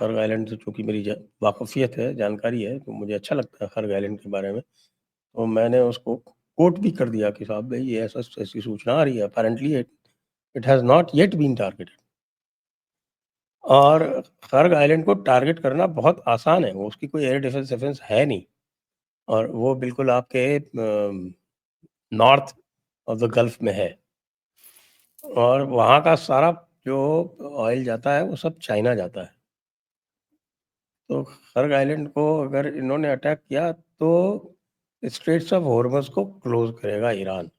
खर्ग island से चूँकि मेरी वाकफ़ियत है, जानकारी है, तो मुझे अच्छा लगता है खर्ग आइलैंड के बारे में। तो मैंने उसको कोट भी कर दिया कि साहब भई ये ऐसी सूचना आ रही है, apparently it has not yet been targeted. और खर्ग आइलैंड को टारगेट करना बहुत आसान है, वो उसकी कोई एयर डिफेंस है नहीं, और वो बिल्कुल आपके नॉर्थ ऑफ द गल्फ में है, और वहाँ का सारा जो ऑयल जाता है वो सब चाइना जाता है। तो खर्ग आइलैंड को अगर इन्होंने अटैक किया तो स्ट्रेट्स ऑफ हॉर्मज़ को क्लोज करेगा ईरान।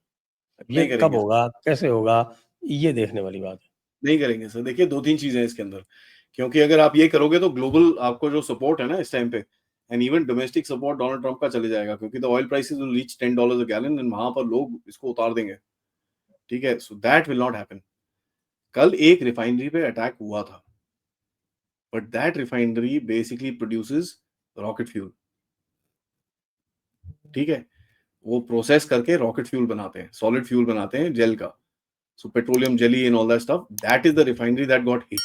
अब ये नहीं कब करेंगे, होगा, कैसे होगा, ये देखने वाली बात है। नहीं करेंगे सर। देखिए 2-3 चीजें हैं इसके अंदर, क्योंकि अगर आप ये करोगे तो ग्लोबल आपको जो सपोर्ट है ना इस टाइम पे, and even domestic support Donald Trump का चले जाएगा, क्योंकि the oil prices will reach $10 a gallon and वहां पर लोग इसको उतार देंगे। ठीक है, so that will not happen. कल एक रिफाइनरी पे अटैक हुआ था, but that refinery basically produces rocket fuel. ठीक है, वो प्रोसेस करके रॉकेट फ्यूल बनाते हैं, सॉलिड फ्यूल बनाते हैं जेल का। So petroleum jelly and all that stuff, that is the refinery that got hit.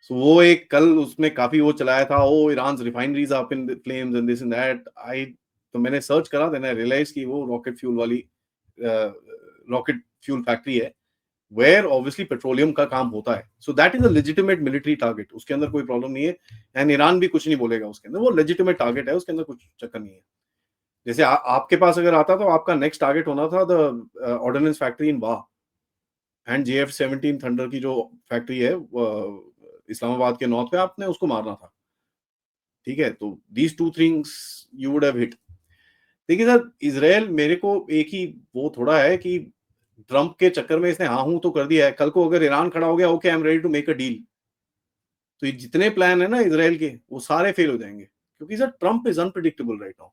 So वो एक कल उसने काफी वो चलाया था, oh Iran refineries up in flames and this and that. I तो मैंने सर्च करा, देन आई रियलाइज कि वो रॉकेट फ्यूल वाली रॉकेट फ्यूल फैक्ट्री है, वेयर ऑब्वियसली पेट्रोलियम का काम होता है। So that is a legitimate military target, उसके अंदर कोई प्रॉब्लम नहीं है, एंड ईरान भी कुछ नहीं बोलेगा उसके अंदर, वो लेजिटिमेट टारगेट है, उसके अंदर कुछ चक्कर नहीं है। जैसे आपके पास अगर आता तो आपका नेक्स्ट टारगेट होना था द ऑर्डिनेंस फैक्ट्री इन वाह, एंड JF-17 थंडर की जो फैक्ट्री है इस्लामाबाद के नॉर्थ पे, आपने उसको मारना था। ठीक है, तो these two things you would have hit. देखिए सर, इजराइल मेरे को एक ही वो थोड़ा है कि ट्रंप के चक्कर में इसने हाँ हूं तो कर दिया है, कल को अगर ईरान खड़ा हो गया, okay I am ready to make a deal, तो ये जितने प्लान है ना इजराइल के, वो सारे फेल हो जाएंगे, क्योंकि sir Trump is unpredictable right now.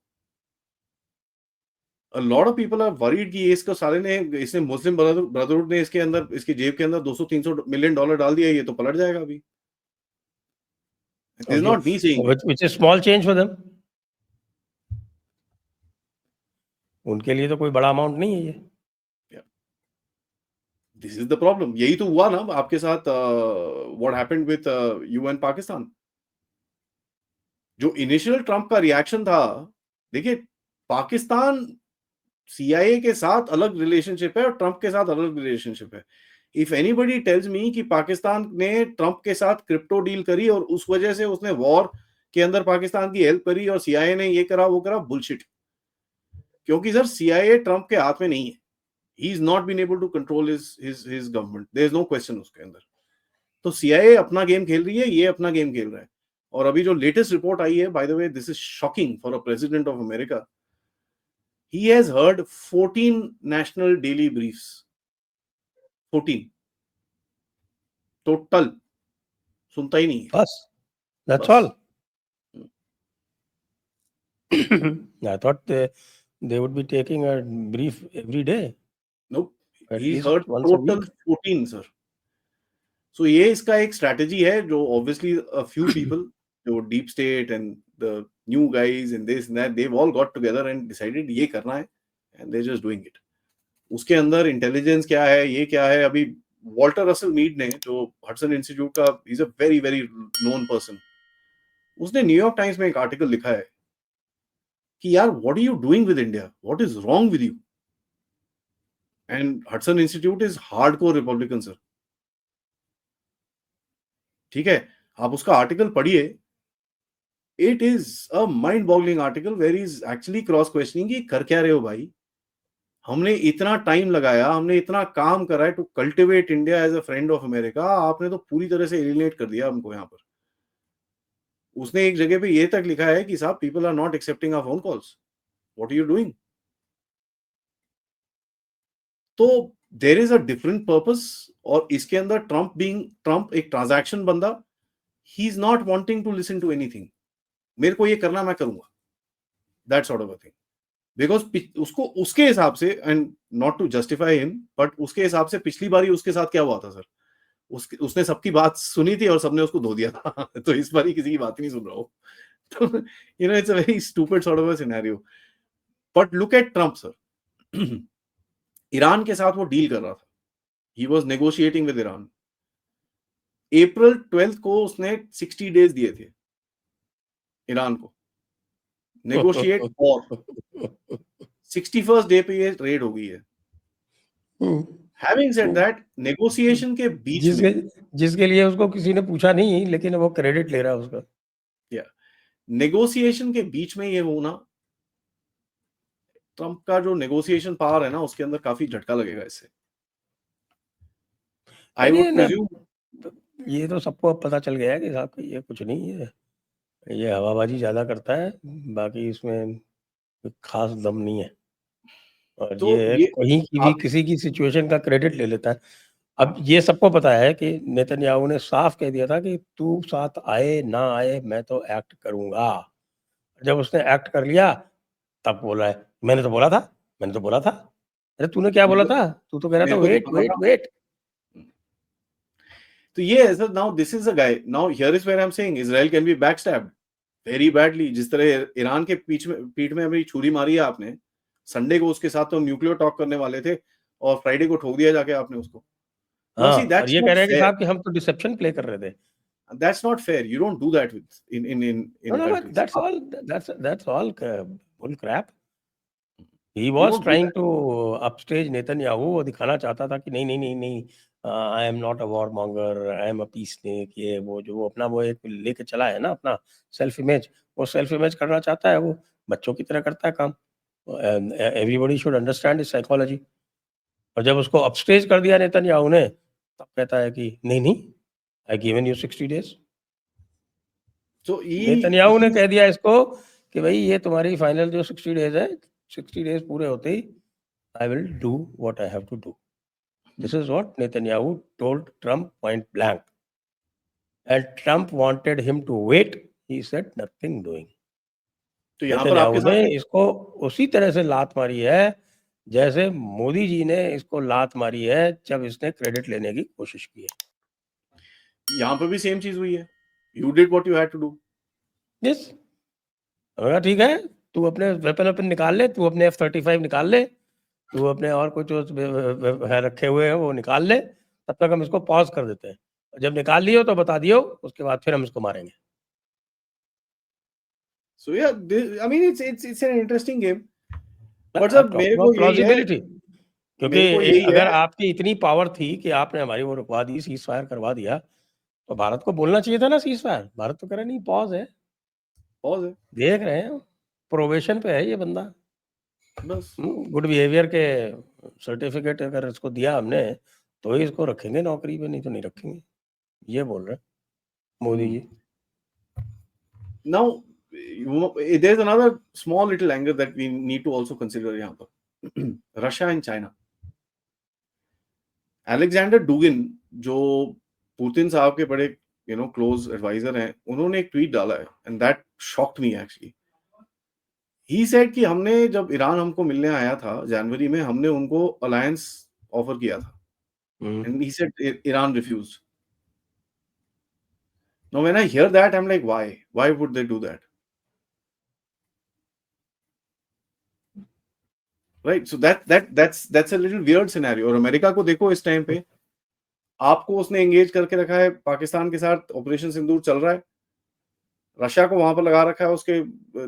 A lot of people are worried कि ये इसको साले ने, इसने मुस्लिम ब्रदरहुड ने इसके अंदर, इसकी जेब के अंदर 200-300 मिलियन डॉलर डाल दिया, ये तो पलट जाएगा अभी। This is not me saying it. which is small change for them. उनके लिए तो कोई बड़ा अमाउंट नहीं है ये। Yeah. This is the problem. यही तो हुआ ना आपके साथ, what happened with you and Pakistan. जो इनिशियल ट्रंप का रिएक्शन था, देखिए पाकिस्तान CIA के साथ अलग रिलेशनशिप है और ट्रंप के साथ अलग रिलेशनशिप है। इफ एनीबडी टेल्स मी कि पाकिस्तान ने ट्रंप के साथ क्रिप्टो डील करी और उस वजह से उसने वॉर के अंदर पाकिस्तान की हेल्प करी और CIA ने ये करा वो करा, बुलशिट। क्योंकि सर CIA ट्रंप के हाथ में नहीं है, he is not been able to control his government, there is no question उसके अंदर। तो CIA अपना गेम खेल रही है, ये अपना गेम खेल रहा है। और अभी जो लेटेस्ट रिपोर्ट आई है, by the way this is shocking for a president of America, he has heard 14 national daily briefs, 14 total, सुनता ही नहीं है बस, that's बस। all. I thought they would be taking a brief every day, no, at he's least heard once a total week. 14 sir. So ये इसका एक strategy है, जो ऑब्वियसली अ फ्यू पीपल, जो deep state and the new guys and this that, they all got together and decided ये करना है, and they just doing it. उसके अंदर इंटेलिजेंस क्या है, ये क्या है, अभी वॉल्टर रसल मीड ने, जो हडसन इंस्टीट्यूट का, is a very very known person, उसने न्यूयॉर्क टाइम्स में एक आर्टिकल लिखा है कि यार what are you doing with India, what is wrong with you. And Hudson institute is hardcore Republican sir. ठीक है, आप उसका आर्टिकल पढ़िए, it is a mind boggling article where is actually cross questioning कि कर क्या रहे हो भाई। हमने इतना टाइम लगाया, हमने इतना काम करा है to cultivate India as a friend of America, आपने तो पूरी तरह से एलिनेट कर दिया हमको यहाँ पर। उसने एक जगह पे ये तक लिखा है कि साहब people are not accepting our phone calls, what are you doing. तो there is a different purpose, और इसके अंदर ट्रंप एक ट्रांजैक्शन बंदा, he is not wanting to listen to anything, मेरे को ये करना मैं करूंगा, that sort of a thing. Because उसको उसके हिसाब से, and not to justify him, but उसके हिसाब से पिछली बार उसके साथ क्या हुआ था सर, उसने सबकी बात सुनी थी और सबने उसको धो दिया था तो इस बार किसी की बात ही नहीं सुन रहा हो तो it's a very stupid sort of a scenario. But look at Trump sir, Iran के साथ वो डील कर रहा था, he was negotiating with Iran, April 12 को उसने 60 डेज दिए थे ईरान को नेगोशिएट, और 61st डे पे ये रेड हो गई है। हैविंग सेड दैट, नेगोशिएशन के बीच में, जिसके लिए उसको किसी ने पूछा नहीं, लेकिन वो क्रेडिट ले रहा है उसका। या नेगोशिएशन के बीच में ये होना, ट्रम्प का जो नेगोशिएशन पावर है ना, उसके अंदर काफी झटका लगेगा इससे। आई अरे वुड ना, प्रिज्यूम, ये तो सबको अब पता चल गया है कि साहब ये कुछ नहीं है, ये हवाबाजी ज्यादा करता है, बाकी इसमें कोई खास दम नहीं है, और तो ये ये कहीं की भी आप किसी की सिचुएशन का क्रेडिट ले लेता है। अब ये सबको पता है कि नेतन्याहू ने साफ कह दिया था कि तू साथ आए ना आए, मैं तो एक्ट करूंगा। जब उसने एक्ट कर लिया, तब बोला है मैंने तो बोला था, मैंने तो बोला था। अरे तूने क्या बोला मेरे था? तू तो कह रहा था को तो वेट पता वेट था। वेट। तो ये ऐसा, now this is a guy, now here is where I am saying Israel can be backstabbed very badly. जिस तरह ईरान के पीठ में अभी छुरी मारी है आपने, संडे को उसके साथ तो न्यूक्लियर टॉक करने वाले थे, और फ्राइडे को ठोक दिया जाके आपने उसको। नाउ सी हाँ, और दैट्स ये कह नॉट रहे हैं कि फेयर, साहब कि हम तो डिसेप्शन प्ले कर रहे थे। That's not fair, you don't do that with no in no, but countries, that's all bull crap. He you was don't do trying that. To upstage Netanyahu, वो दिखाना चाहता था कि नहीं नहीं नहीं नहीं, I am not a war monger, I am a peace snake. ये वो जो वो अपना वो एक लेके चला है ना अपना सेल्फ इमेज, वो सेल्फ इमेज करना चाहता है, वो बच्चों की तरह करता है काम। Everybody should understand is psychology. और जब उसको अपस्टेज कर दिया नेतन्याहू ने, तब कहता है कि नहीं नहीं, I given you 60 days. So Netanyahu ने ही कह दिया इसको कि भाई ये तुम्हारी फाइनल जो 60 डेज है, 60 डेज पूरे होते ही I will do what I have to do. This is what Netanyahu told Trump point blank, and Trump wanted him to wait, he said nothing doing. तो यहाँ पर नेतन्याहू आपके ने साथ एक, इसको उसी तरह से लात मारी है जैसे मोदी जी ने इसको लात मारी है जब इसने क्रेडिट लेने की कोशिश की है। यहाँ पर भी सेम चीज हुई है, you did what you had to do. Yes, कहा ठीक है, तू अपने वेपन वेपन निकाल ले, तू अपने F-35 निकाल ले, तू अपने और कुछ जो है रखे हुए हैं वो निकाल ले, तब तक हम इसको पॉज कर देते हैं। जब निकाल लियो तो बता दियो, उसके बाद फिर हम इसको मारेंगे। So yeah, I mean it's an interesting game, I but am sir talking about plausibility, क्योंकि मेरे को यही अगर है, आपकी इतनी पावर थी कि आपने हमारी वो रुकवा दी, सीज फायर करवा दिया, तो भारत को बोलना चाहिए था ना सीज फायर। भारत तो कह रहा नहीं, पॉज है, पॉज है देख रहे हैं, प्रोबेशन पे है ये बंदा। बस। गुड बिहेवियर के सर्टिफिकेट अगर इसको दिया हमने, तो ही इसको रखेंगे नौकरी पे, नहीं तो नहीं रखेंगे, ये बोल रहे हैं Modi ji. Now there is another small little angle that we need to also consider यहाँ पर। Russia and China, Alexander Dugin जो पुतिन साहब के बड़े क्लोज एडवाइजर हैं, उन्होंने एक ट्वीट डाला है, and that shocked me actually. He said कि हमने जब ईरान हमको मिलने आया था जनवरी में, हमने उनको अलायंस ऑफर किया था, hmm. And he said Iran refused. Now when I hear that, I am like, why would they do that, right? So that's a little weird scenario. और अमेरिका को देखो इस टाइम पे, आपको उसने एंगेज करके रखा है पाकिस्तान के साथ, ऑपरेशन सिंदूर चल रहा है, रशिया को वहां पर लगा रखा है उसके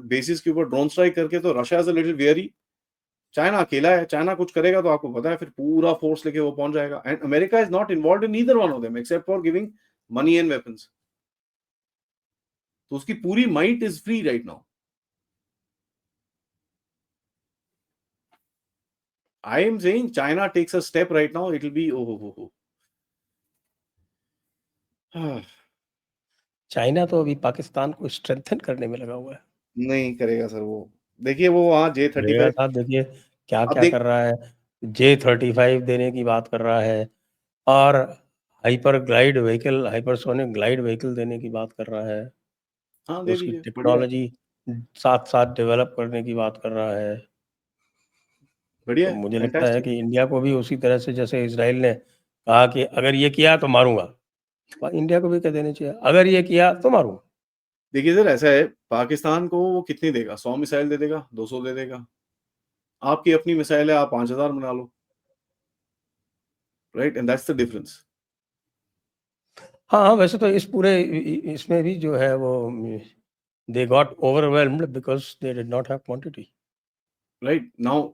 बेसिस के ऊपर ड्रोन स्ट्राइक करके, तो Russia is a little very. China अकेला है, चाइना कुछ करेगा तो आपको पता है फिर पूरा फोर्स लेके वो पहुंच जाएगा, and America is not involve in either one of them except for giving money and weapons. तो उसकी पूरी might is free right now. I am saying China takes a step right now, it will be oh ho. China तो अभी पाकिस्तान को strengthen करने में लगा हुआ है। नहीं करेगा सर वो, देखिए वो वहां रहेगा J-35, साहब, देखिए क्या अब क्या देख, कर रहा है। J-35 देने की बात कर रहा है, और hyper glide vehicle, hypersonic glide vehicle देने की बात कर रहा है, हाँ दे उसकी दीजिए, बढ़िया है, टेक्नोलॉजी साथ साथ डेवलप करने की बात कर रहा है। बढ़िया तो है, मुझे लगता है फैंटास्टिक। कि इंडिया को भी उसी तरह से, जैसे इसराइल ने कहा कि अगर ये किया तो मारूंगा, इंडिया को भी कह देना चाहिए अगर ये किया तो मारूंगा। देखिए सर ऐसा है, पाकिस्तान को वो कितनी देगा, 100 मिसाइल दे देगा, 200 दे देगा। आपकी अपनी मिसाइल है, आप 5000 बना लो, right? And that's the difference. हाँ, वैसे तो इस पूरे इसमें भी जो है वो they got overwhelmed because they did not have quantity. Right now,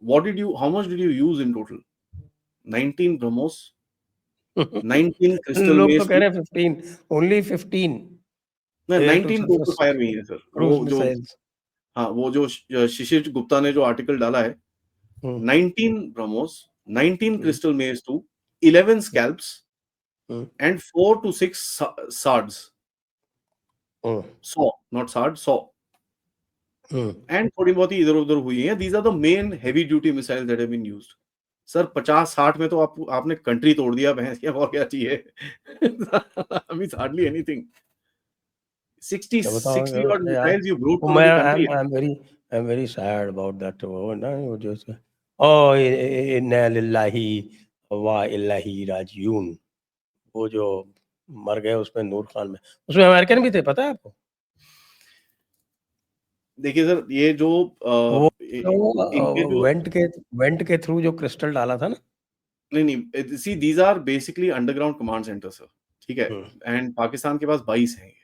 how much did you use in total? 19 BrahMos, 19 crystal लोग तो maze कह tube, रहे हैं 15, only 15 ना air to 19 total surface fire में ही है सर। वो cruise जो missiles. हाँ, वो जो शिशिर गुप्ता ने जो आर्टिकल डाला है, Hmm. 19 BrahMos, 19 Hmm. crystal maze tube, 11 scalps, Hmm. and 4 to 6 sards. Hmm. Saw, not sard, saw. Hmm. And थोड़ी बहुत ही इधर-उधर हुई हैं। These are the main heavy duty missiles that have been used. Sir 50-60 में तो आपने कंट्री तोड़ दिया भैंस के, और क्या चाहिए? I mean hardly anything. 60 क्या बताओ 60 odd यार, missiles you brought वो to a मैं bloody I country. Am very sad about that. वो ना वो जो ओ इन्ना लिल्लाही व इल्लैहि राजिऊन, वो जो मर गए उसमें नूर खान में, उसमें अमेरिकन भी थे, पता है आपको? देखिए सर, ये जो वो इनके जो वेंट के थ्रू जो क्रिस्टल डाला था ना। नहीं, see these are basically underground command centre sir, ठीक है? एंड पाकिस्तान के पास 22 हैं ये।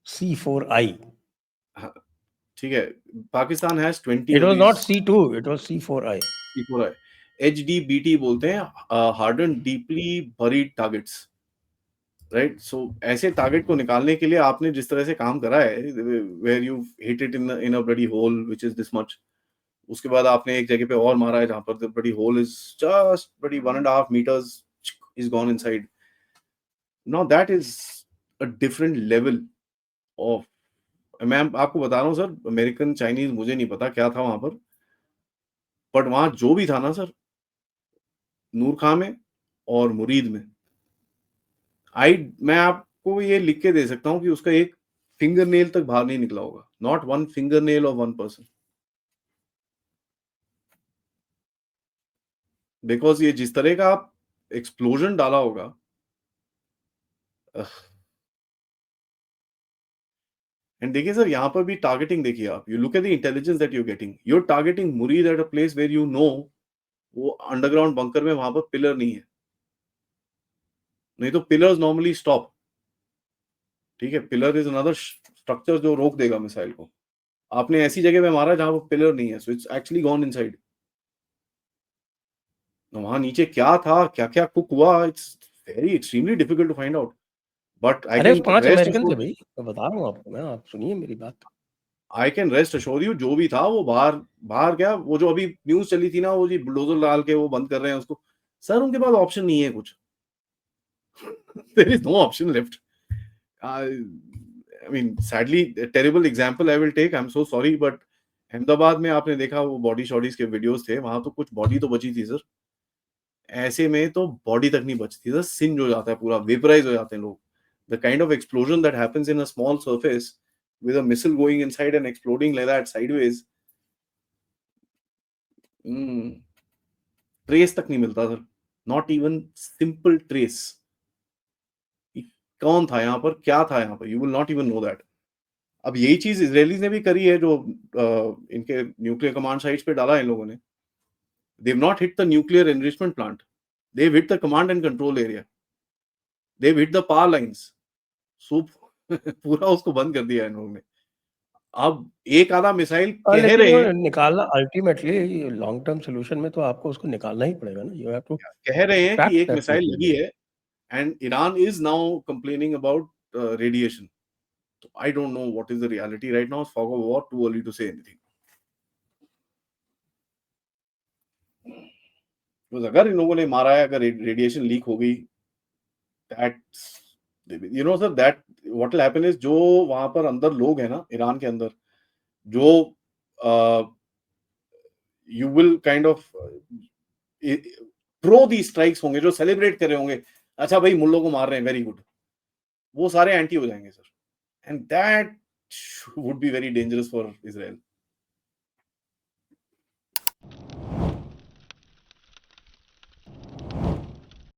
C4I। हाँ, ठीक है? Pakistan has 20 it of was not these C2, it was C4I। C4I। HDBT बोलते हैं, hardened deeply buried targets. Right, so ऐसे टारगेट को निकालने के लिए आपने जिस तरह से काम करा है, where you hit it in a bloody hole which is this much, उसके बाद आपने एक जगह पे और मारा है जहां पर the bloody hole is just bloody 1.5 meters is gone inside. Now that is a different level of, मैं आपको बता रहा हूँ सर, अमेरिकन चाइनीज मुझे नहीं पता क्या था वहां पर, बट वहां जो भी था ना सर, नूर खां में और मुरीद में, आई मैं आपको ये लिख के दे सकता हूँ कि उसका एक फिंगर नेल तक बाहर नहीं निकला होगा, not one finger nail of one person, because ये जिस तरह का आप एक्सप्लोजन डाला होगा। एंड देखिए सर, यहाँ पर भी टारगेटिंग देखिए आप, you look at the intelligence that you getting, you are targeting Murid at a place where you know वो अंडरग्राउंड बंकर में वहां पर पिलर नहीं है, नहीं तो पिलर्स नॉर्मली स्टॉप, ठीक है? पिलर इज अनदर स्ट्रक्चर जो रोक देगा मिसाइल को। आपने ऐसी जगह पे मारा जहां पर पिलर नहीं है, so it's actually gone inside. वहां नीचे क्या था, क्या क्या कुक हुआ, it's very extremely difficult to find out, but I अरे कैन 5 रेस्ट अमेरिकन थे अश्योर्ड, भाई, मैं बता रहा हूँ आपको, मैं आप सुनिए मेरी बात। I can rest assure you, जो भी था वो बाहर, बाहर क्या, वो जो अभी न्यूज चली थी ना, वो जी बुलडोजर डाल के वो बंद कर रहे हैं उसको, सर उनके पास ऑप्शन नहीं है कुछ। There is no option left. I mean sadly terrible example I will take, I am so sorry, but Ahmedabad में आपने देखा वो बॉडी शॉडीज के वीडियोस थे, वहां तो कुछ बॉडी तो बची थी सर, ऐसे में तो बॉडी तक नहीं बचती सर, सिंज हो जाता है पूरा, वेपराइज हो जाते हैं लोग। The kind of explosion that happens in a small surface with a missile going inside and exploding like that sideways, trace तक नहीं मिलता sir, not even simple trace. कौन था यहाँ पर, क्या था यहाँ पर, you will not even know that. अब यही चीज इजरायलीज ने भी करी है, जो इनके न्यूक्लियर कमांड साइट्स पे डाला है इन लोगों ने। They have not hit the nuclear enrichment plant, they have hit the command and control area, they have hit the power lines, so पूरा उसको बंद कर दिया इन लोगों ने। अब एक आधा मिसाइल कह लेकिन रहे वो हैं, निकालना अल्टीमेटली लॉन्ग टर्म सॉल्यूशन में तो आपको उसको निकालना ही पड़ेगा ना, यू हैव टू कह रहे हैं कि एक्सट्रैक्ट एक दैट मिसाइल लगी मटेरियल। है, and Iran is now complaining about radiation. So I don't know what is the reality right now. It's fog of war, too early to say anything. Because अगर इन लोगों ने मारा है, अगर radiation leak हो गई, that's you know sir, that what will happen is, जो वहां पर अंदर लोग हैं ना ईरान के अंदर, जो you will kind of pro the strikes होंगे, जो सेलिब्रेट कर रहे होंगे, अच्छा भाई मुल्लों को मार रहे हैं, वेरी गुड, वो सारे एंटी हो जाएंगे sir, and that would be very dangerous for Israel.